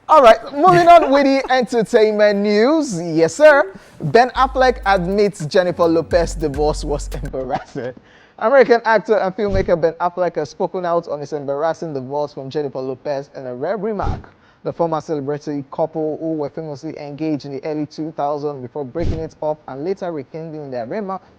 All right, moving on with the entertainment news. Yes, sir. Ben Affleck admits Jennifer Lopez divorce was embarrassing. American actor and filmmaker Ben Affleck has spoken out on his embarrassing divorce from Jennifer Lopez in a rare remark. The former celebrity couple, who were famously engaged in the early 2000s before breaking it up and later rekindling their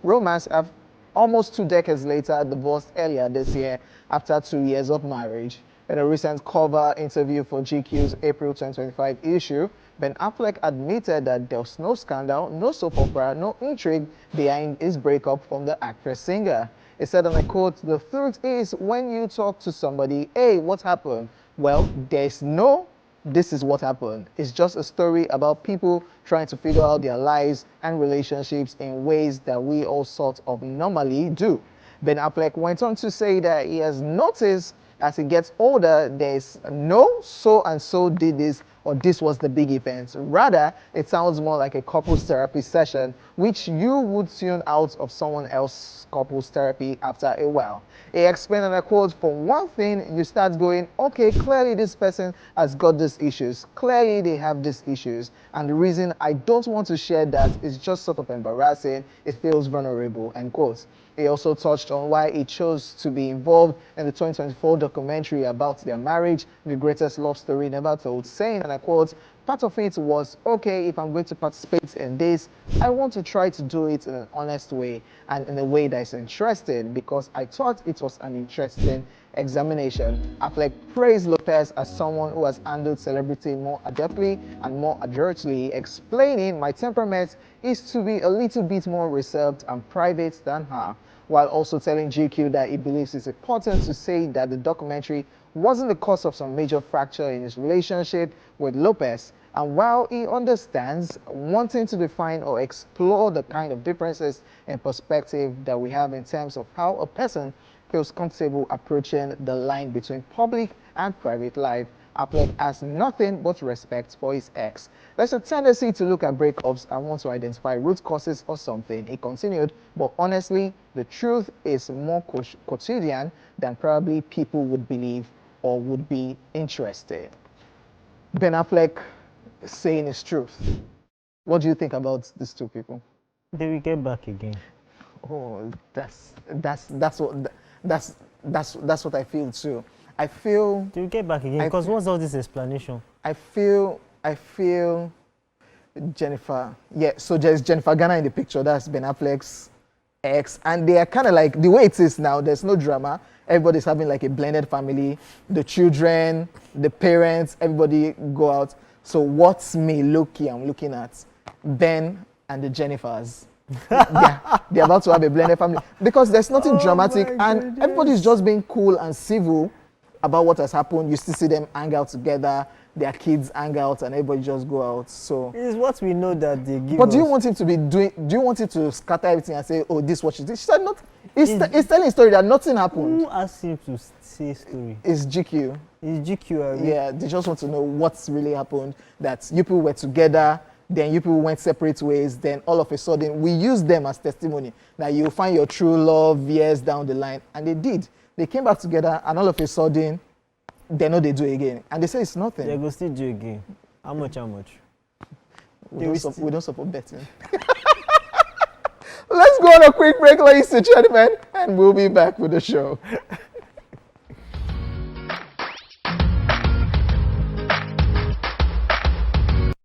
romance, have almost 2 decades later divorced earlier this year after 2 years of marriage. In a recent cover interview for GQ's April 2025 issue, Ben Affleck admitted that there was no scandal, no soap opera, no intrigue behind his breakup from the actress-singer. He said, and I quote, "The truth is, when you talk to somebody, hey, what happened? Well, there's no, this is what happened. It's just a story about people trying to figure out their lives and relationships in ways that we all sort of normally do." Ben Affleck went on to say that he has noticed as he gets older, there's no so and so did this or this was the big event. Rather, it sounds more like a couples therapy session, which you would tune out of someone else's couples therapy after a while. He explained, and I quote, "For one thing, you start going, okay, clearly this person has got these issues. Clearly they have these issues. And the reason I don't want to share that is just sort of embarrassing. It feels vulnerable," end quote. He also touched on why he chose to be involved in the 2024 documentary about their marriage, The Greatest Love Story Never Told, saying, and I quote, "Part of it was, okay, if I'm going to participate in this, I want to try to do it in an honest way and in a way that is interesting because I thought it was an interesting examination." Affleck praised Lopez as someone who has handled celebrity more adeptly and more adroitly, explaining, "My temperament is to be a little bit more reserved and private than her," while also telling GQ that he believes it's important to say that the documentary wasn't the cause of some major fracture in his relationship with Lopez. And while he understands wanting to define or explore the kind of differences in perspective that we have in terms of how a person feels comfortable approaching the line between public and private life, Affleck has nothing but respect for his ex. "There's a tendency to look at breakups and want to identify root causes or something," he continued, "but honestly, the truth is more quotidian than probably people would believe or would be interested." Ben Affleck saying his truth. What do you think about these two people? They will get back again. Oh, that's what I feel too. I feel They will get back again because what's all this explanation? I feel Jennifer. Yeah, so there's Jennifer Garner in the picture. That's Ben Affleck's ex, and they are kind of like the way it is now. There's no drama. Everybody's having like a blended family. The children, the parents, everybody go out. So what's me, Loki? I'm looking at Ben and the Jennifers. They're about to have a blended family because there's nothing dramatic, and everybody's just being cool and civil about what has happened. You still see them hang out together, their kids hang out, and everybody just go out. So It's what we know that they give but do you us. want him to be doing? Do you want him to scatter everything and say, "Oh, this what she did"? She said not. He's telling a story that nothing happened. Who asked him to say story? It's GQ. It's GQ. Yeah, they just want to know what's really happened. That you people were together, then you people went separate ways. Then all of a sudden, we use them as testimony that you'll find your true love years down the line, and they did. They came back together, and all of a sudden, they know they do it again, and they say it's nothing. They go still do again. How much? How much? We don't support betting. Let's go on a quick break, ladies and gentlemen, and we'll be back with the show.